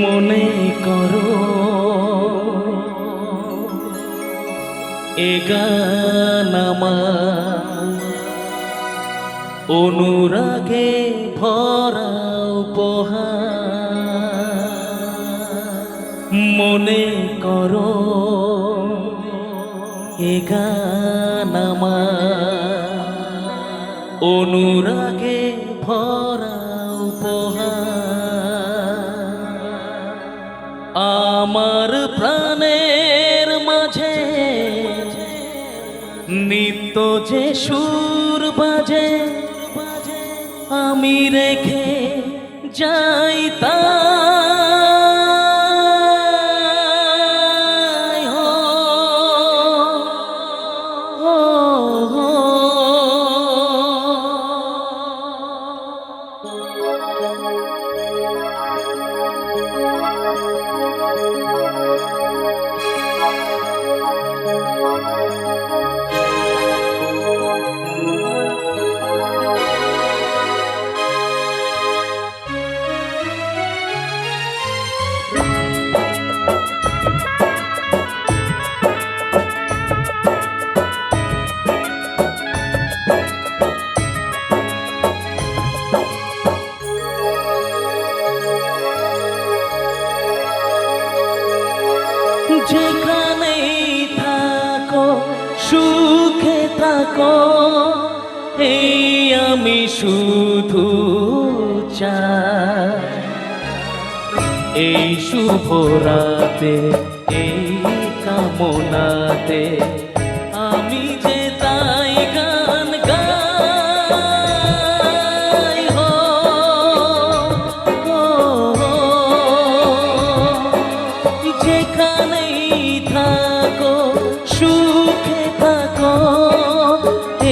মনে করো এ গান আমার অনুরাগে ভরা উপহার। মনে করো এ গান আমার অনুরাগে ভরা উপহার। আমার প্রাণের মাঝে নিত্য যে সুর বাজে আমি রেখে যাই তাই হো, হো, হো। যেখানেই থাকো সুখে থাকো এই আমি শুধু চাই। এই শুভ রাতে এই কামনাতে আমি যে তাই গান গাই হো, হো, হো। যেখানেই থাকো সুখে থাকো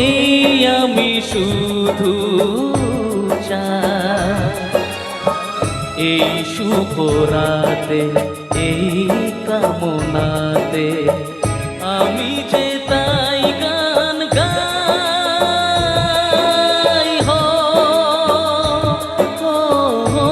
এই আমি শুধু চাই। এই শুভ রাতে এই কামনাতে আমি যে তাই গান গাই হো, হো, হো।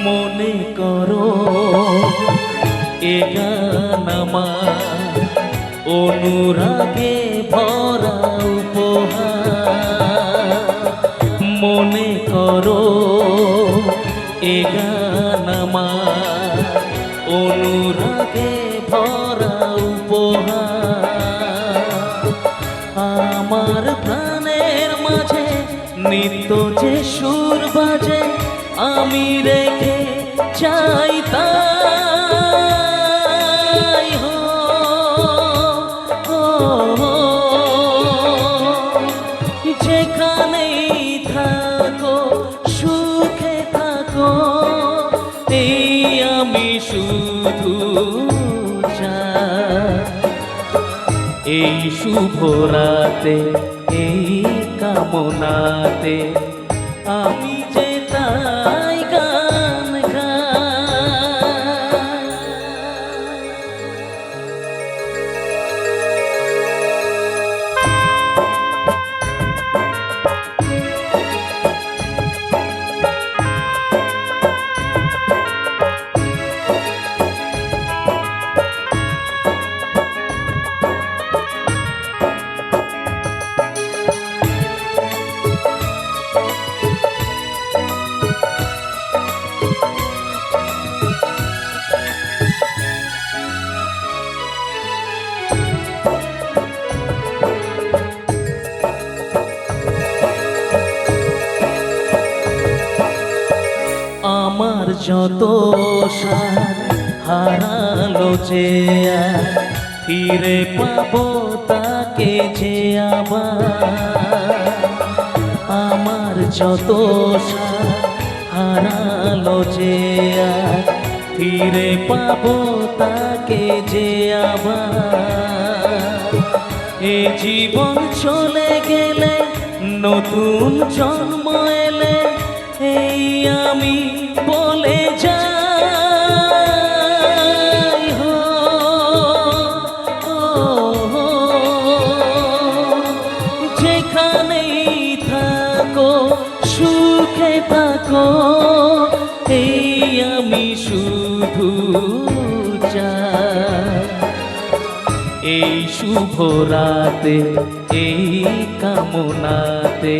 মনে করো এ গান আমার অনুরাগে ভরা উপহার। মনে করো এ গান আমার অনুরাগে ভরা উপহার। আমার প্রাণের মাঝে নিত্য যে সুর বাজে আমি রেখে যাই তাই হো, হো, হো। যেখানেই থাকো সুখে থাকো এই আমি শুধু চাই। এই শুভ রাতে এই কামনাতে আমি যে তাই গান গাই। আমার যত সাথ হারালো যে আর ফিরে পাবো তাকে যে আবার। আমার যত সাথ হারালো যে আর ফিরে পাবো তাকে যে আবার। এই জীবন চলে গেলে নতুন জন্ম এলে এই আমি বলে যাই হো, ও, যেখানেই থাকো সুখে থাকো এই আমি শুধু চাই। এই শুভ রাতে এই কামনাতে